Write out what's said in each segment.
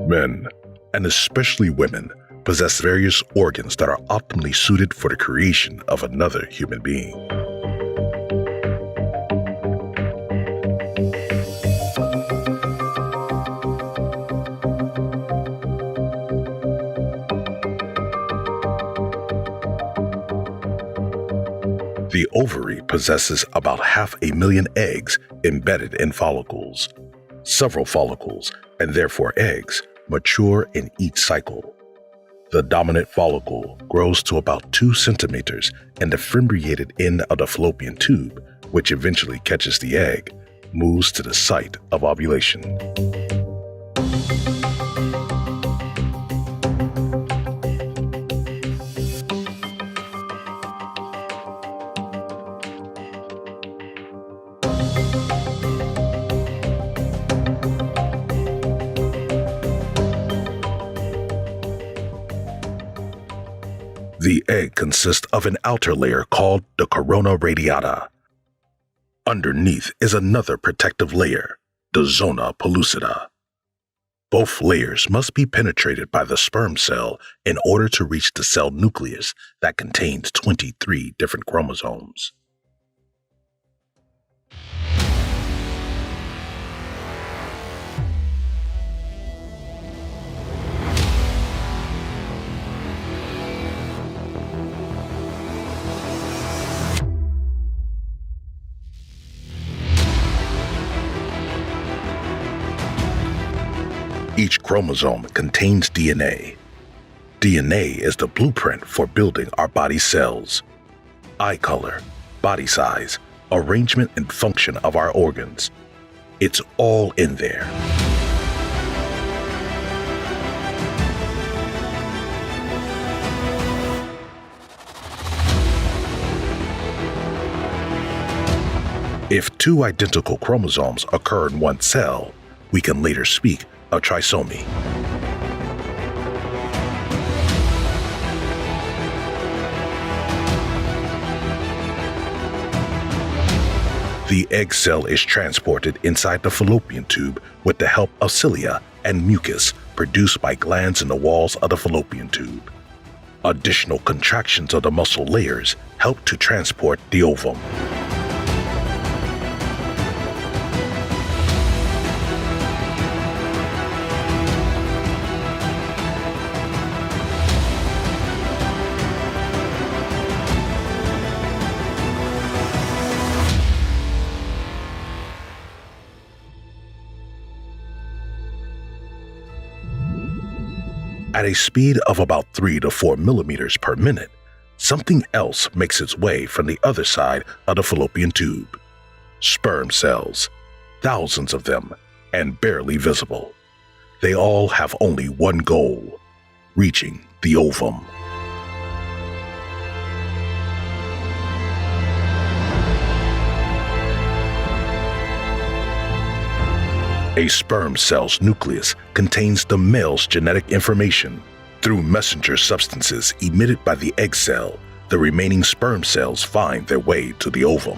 Men, and especially women, possess various organs that are optimally suited for the creation of another human being. The ovary possesses about 500,000 eggs embedded in follicles. Several follicles, and therefore eggs, mature in each cycle. The dominant follicle grows to about 2 centimeters, and the fimbriated end of the fallopian tube, which eventually catches the egg, moves to the site of ovulation. The egg consists of an outer layer called the corona radiata. Underneath is another protective layer, the zona pellucida. Both layers must be penetrated by the sperm cell in order to reach the cell nucleus that contains 23 different chromosomes. Each chromosome contains DNA. DNA is the blueprint for building our body cells. Eye color, body size, arrangement and function of our organs. It's all in there. If 2 identical chromosomes occur in one cell, we can later speak of trisomy. The egg cell is transported inside the fallopian tube with the help of cilia and mucus produced by glands in the walls of the fallopian tube. Additional contractions of the muscle layers help to transport the ovum. At a speed of about 3 to 4 millimeters per minute, something else makes its way from the other side of the fallopian tube. Sperm cells, thousands of them, and barely visible. They all have only one goal: reaching the ovum. A sperm cell's nucleus contains the male's genetic information. Through messenger substances emitted by the egg cell, the remaining sperm cells find their way to the ovum.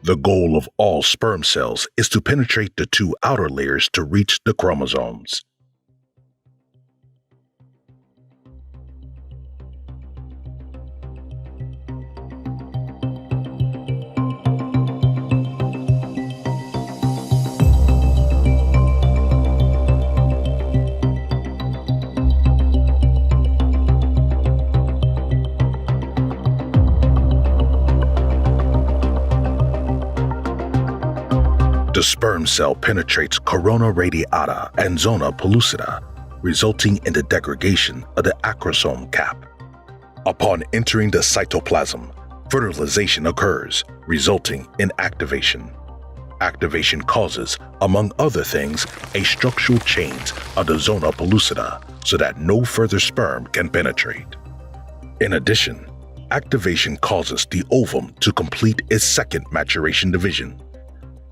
The goal of all sperm cells is to penetrate the 2 outer layers to reach the chromosomes. The sperm cell penetrates corona radiata and zona pellucida, resulting in the degradation of the acrosome cap. Upon entering the cytoplasm, fertilization occurs, resulting in activation. Activation causes, among other things, a structural change of the zona pellucida so that no further sperm can penetrate. In addition, activation causes the ovum to complete its second maturation division.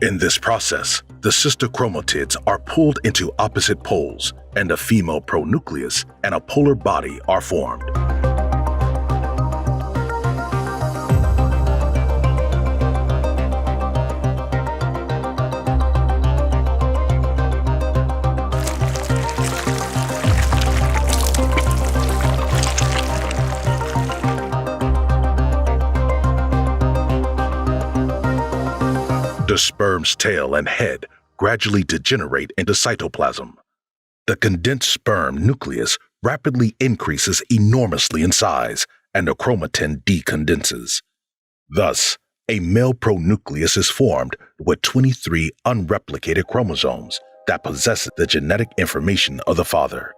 In this process, the sister chromatids are pulled into opposite poles, and a female pronucleus and a polar body are formed. The sperm's tail and head gradually degenerate into cytoplasm. The condensed sperm nucleus rapidly increases enormously in size, and the chromatin decondenses. Thus, a male pronucleus is formed with 23 unreplicated chromosomes that possess the genetic information of the father.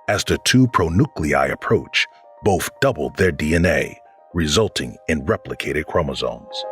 As the two pronuclei approach, both double their DNA, resulting in replicated chromosomes.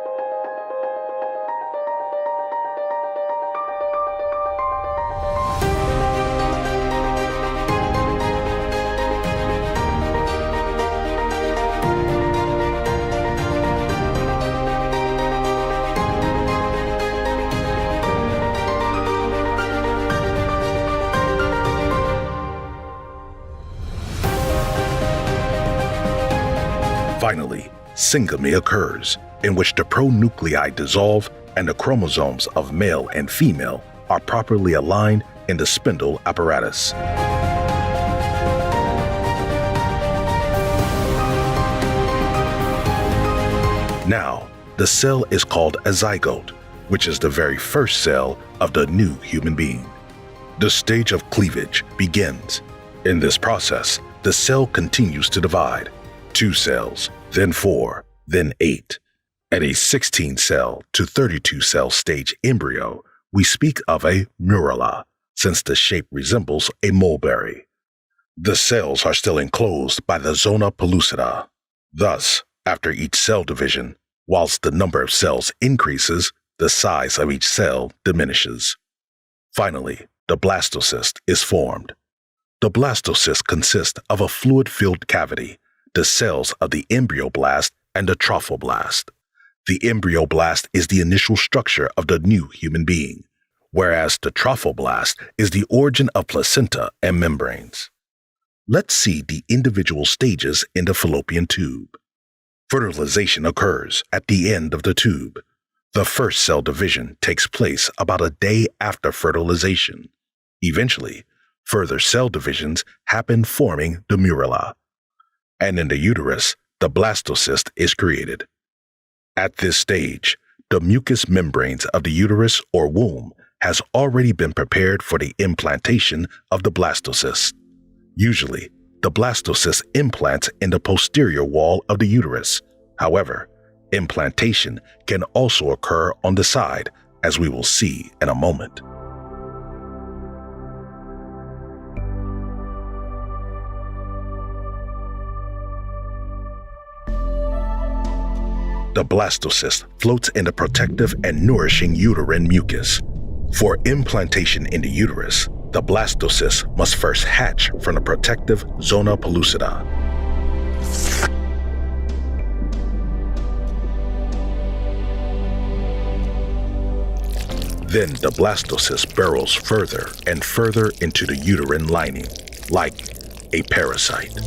Finally, syngamy occurs, in which the pronuclei dissolve and the chromosomes of male and female are properly aligned in the spindle apparatus. Now, the cell is called a zygote, which is the very first cell of the new human being. The stage of cleavage begins. In this process, the cell continues to divide. 2 cells, then 4, then 8. At a 16-cell to 32-cell stage embryo, we speak of a murula, since the shape resembles a mulberry. The cells are still enclosed by the zona pellucida. Thus, after each cell division, whilst the number of cells increases, the size of each cell diminishes. Finally, the blastocyst is formed. The blastocyst consists of a fluid-filled cavity, the cells of the embryoblast and the trophoblast. The embryoblast is the initial structure of the new human being, whereas the trophoblast is the origin of placenta and membranes. Let's see the individual stages in the fallopian tube. Fertilization occurs at the end of the tube. The first cell division takes place about a day after fertilization. Eventually, further cell divisions happen, forming the murula. And in the uterus, the blastocyst is created. At this stage, the mucous membranes of the uterus or womb has already been prepared for the implantation of the blastocyst. Usually, the blastocyst implants in the posterior wall of the uterus. However, implantation can also occur on the side, as we will see in a moment. The blastocyst floats in the protective and nourishing uterine mucus. For implantation in the uterus, the blastocyst must first hatch from the protective zona pellucida. Then the blastocyst burrows further and further into the uterine lining, like a parasite.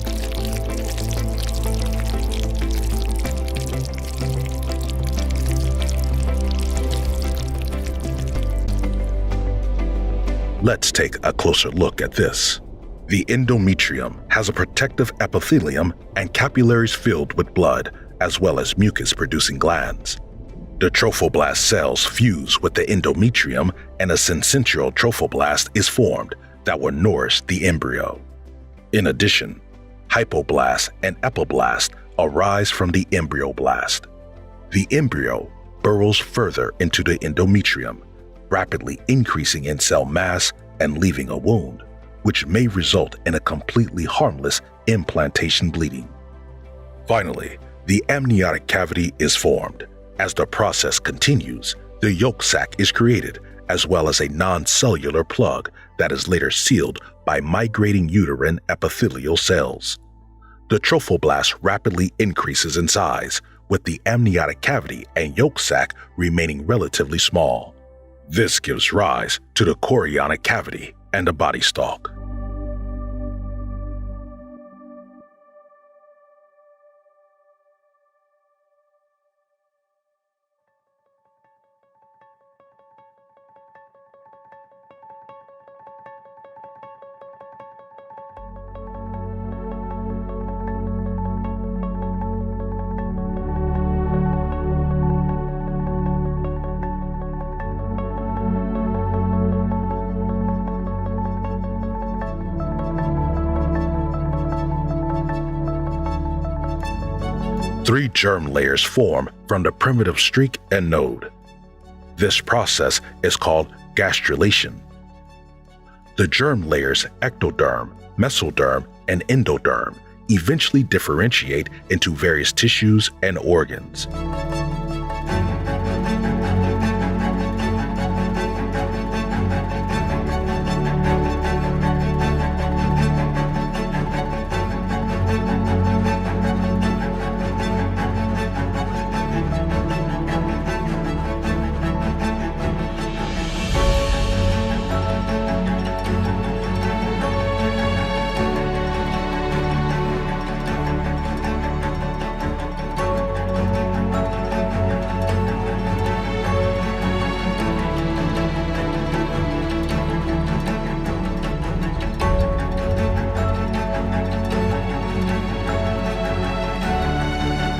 Let's take a closer look at this. The endometrium has a protective epithelium and capillaries filled with blood, as well as mucus-producing glands. The trophoblast cells fuse with the endometrium, and a syncytial trophoblast is formed that will nourish the embryo. In addition, hypoblast and epiblast arise from the embryoblast. The embryo burrows further into the endometrium, rapidly increasing in cell mass and leaving a wound, which may result in a completely harmless implantation bleeding. Finally, the amniotic cavity is formed. As the process continues, the yolk sac is created, as well as a non-cellular plug that is later sealed by migrating uterine epithelial cells. The trophoblast rapidly increases in size, with the amniotic cavity and yolk sac remaining relatively small. This gives rise to the chorionic cavity and the body stalk. Three germ layers form from the primitive streak and node. This process is called gastrulation. The germ layers ectoderm, mesoderm, and endoderm eventually differentiate into various tissues and organs.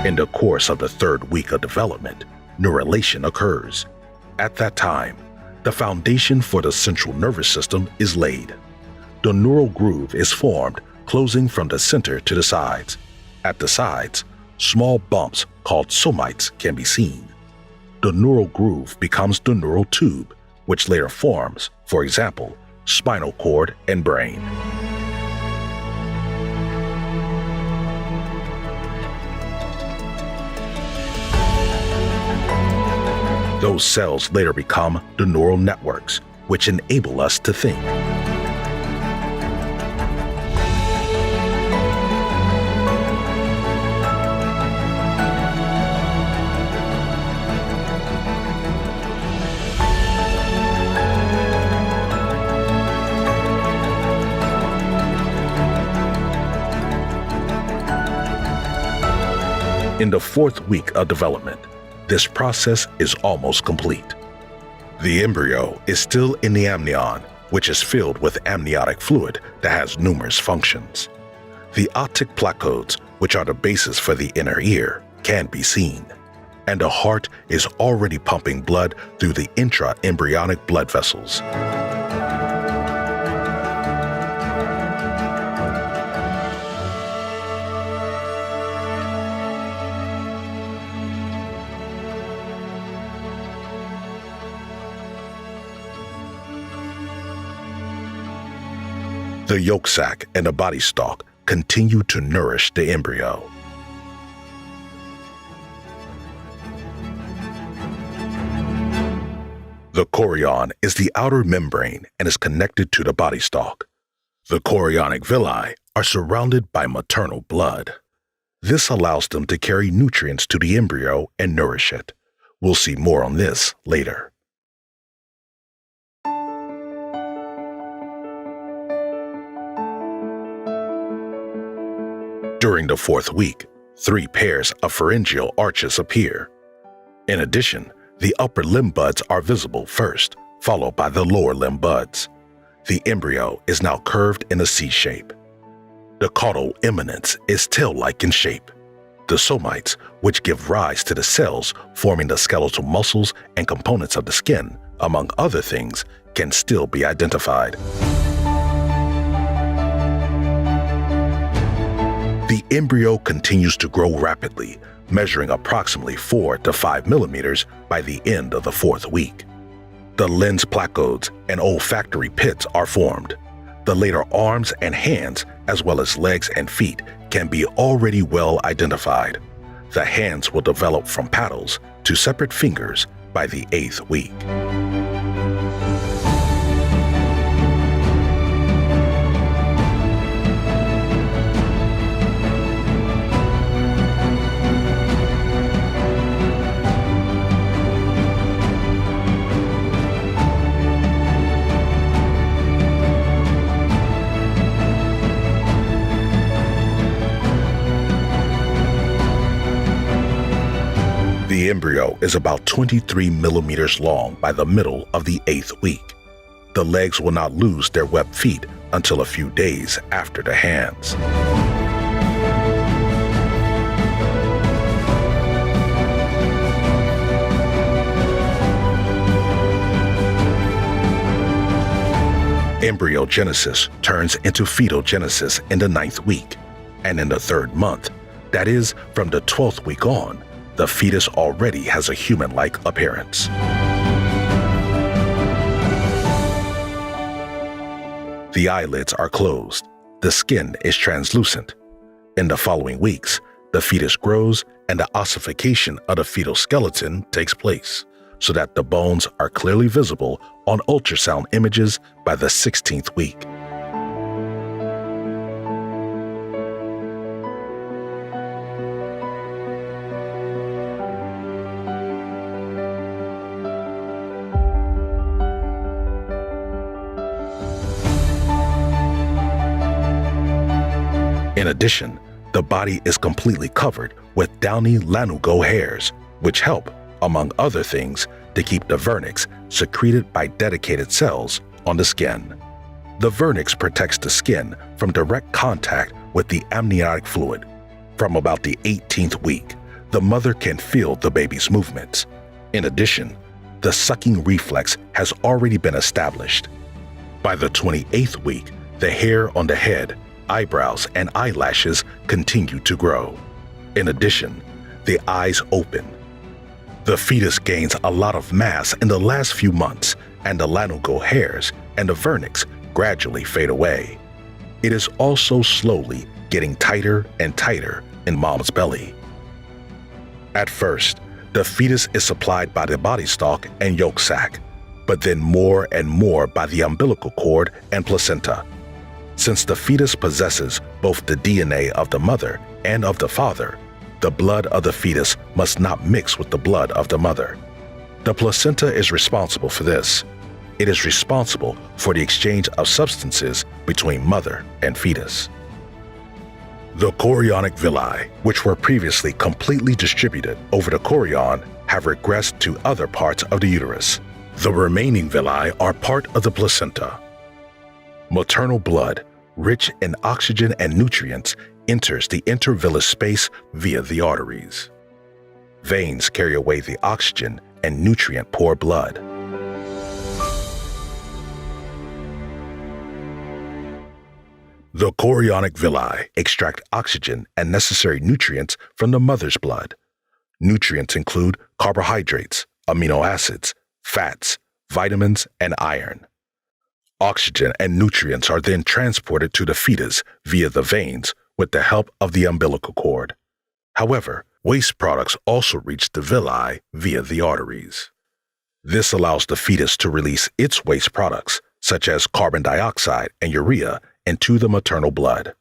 In the course of the third week of development, neurulation occurs. At that time, the foundation for the central nervous system is laid. The neural groove is formed, closing from the center to the sides. At the sides, small bumps called somites can be seen. The neural groove becomes the neural tube, which later forms, for example, spinal cord and brain. Those cells later become the neural networks, which enable us to think. In the fourth week of development, this process is almost complete. The embryo is still in the amnion, which is filled with amniotic fluid that has numerous functions. The optic placodes, which are the basis for the inner ear, can be seen, and the heart is already pumping blood through the intra-embryonic blood vessels. The yolk sac and the body stalk continue to nourish the embryo. The chorion is the outer membrane and is connected to the body stalk. The chorionic villi are surrounded by maternal blood. This allows them to carry nutrients to the embryo and nourish it. We'll see more on this later. During the fourth week, 3 pairs of pharyngeal arches appear. In addition, the upper limb buds are visible first, followed by the lower limb buds. The embryo is now curved in a C shape. The caudal eminence is tail-like in shape. The somites, which give rise to the cells forming the skeletal muscles and components of the skin, among other things, can still be identified. The embryo continues to grow rapidly, measuring approximately 4 to 5 millimeters by the end of the fourth week. The lens placodes and olfactory pits are formed. The later arms and hands, as well as legs and feet, can be already well identified. The hands will develop from paddles to separate fingers by the 8th week. The embryo is about 23 millimeters long by the middle of the 8th week. The legs will not lose their webbed feet until a few days after the hands. Embryogenesis turns into fetogenesis in the 9th week, and in the 3rd month, that is, from the 12th week on, the fetus already has a human-like appearance. The eyelids are closed. The skin is translucent. In the following weeks, the fetus grows and the ossification of the fetal skeleton takes place, so that the bones are clearly visible on ultrasound images by the 16th week. In addition, the body is completely covered with downy lanugo hairs, which help, among other things, to keep the vernix secreted by dedicated cells on the skin. The vernix protects the skin from direct contact with the amniotic fluid. From about the 18th week, the mother can feel the baby's movements. In addition, the sucking reflex has already been established. By the 28th week, the hair on the head, eyebrows, and eyelashes continue to grow. In addition, the eyes open. The fetus gains a lot of mass in the last few months, and the lanugo hairs and the vernix gradually fade away. It is also slowly getting tighter and tighter in mom's belly. At first, the fetus is supplied by the body stalk and yolk sac, but then more and more by the umbilical cord and placenta. Since the fetus possesses both the DNA of the mother and of the father, the blood of the fetus must not mix with the blood of the mother. The placenta is responsible for this. It is responsible for the exchange of substances between mother and fetus. The chorionic villi, which were previously completely distributed over the chorion, have regressed to other parts of the uterus. The remaining villi are part of the placenta. Maternal blood, rich in oxygen and nutrients, enters the intervillous space via the arteries. Veins carry away the oxygen and nutrient-poor blood. The chorionic villi extract oxygen and necessary nutrients from the mother's blood. Nutrients include carbohydrates, amino acids, fats, vitamins, and iron. Oxygen and nutrients are then transported to the fetus via the veins with the help of the umbilical cord. However, waste products also reach the villi via the arteries. This allows the fetus to release its waste products, such as carbon dioxide and urea, into the maternal blood.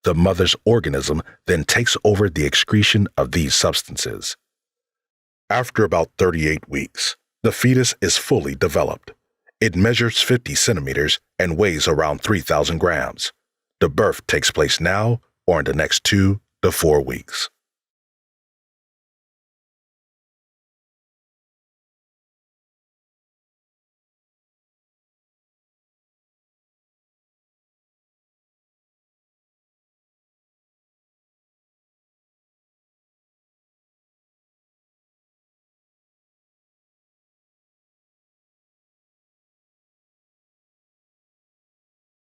The mother's organism then takes over the excretion of these substances. After about 38 weeks, the fetus is fully developed. It measures 50 centimeters and weighs around 3,000 grams. The birth takes place now or in the next 2 to 4 weeks.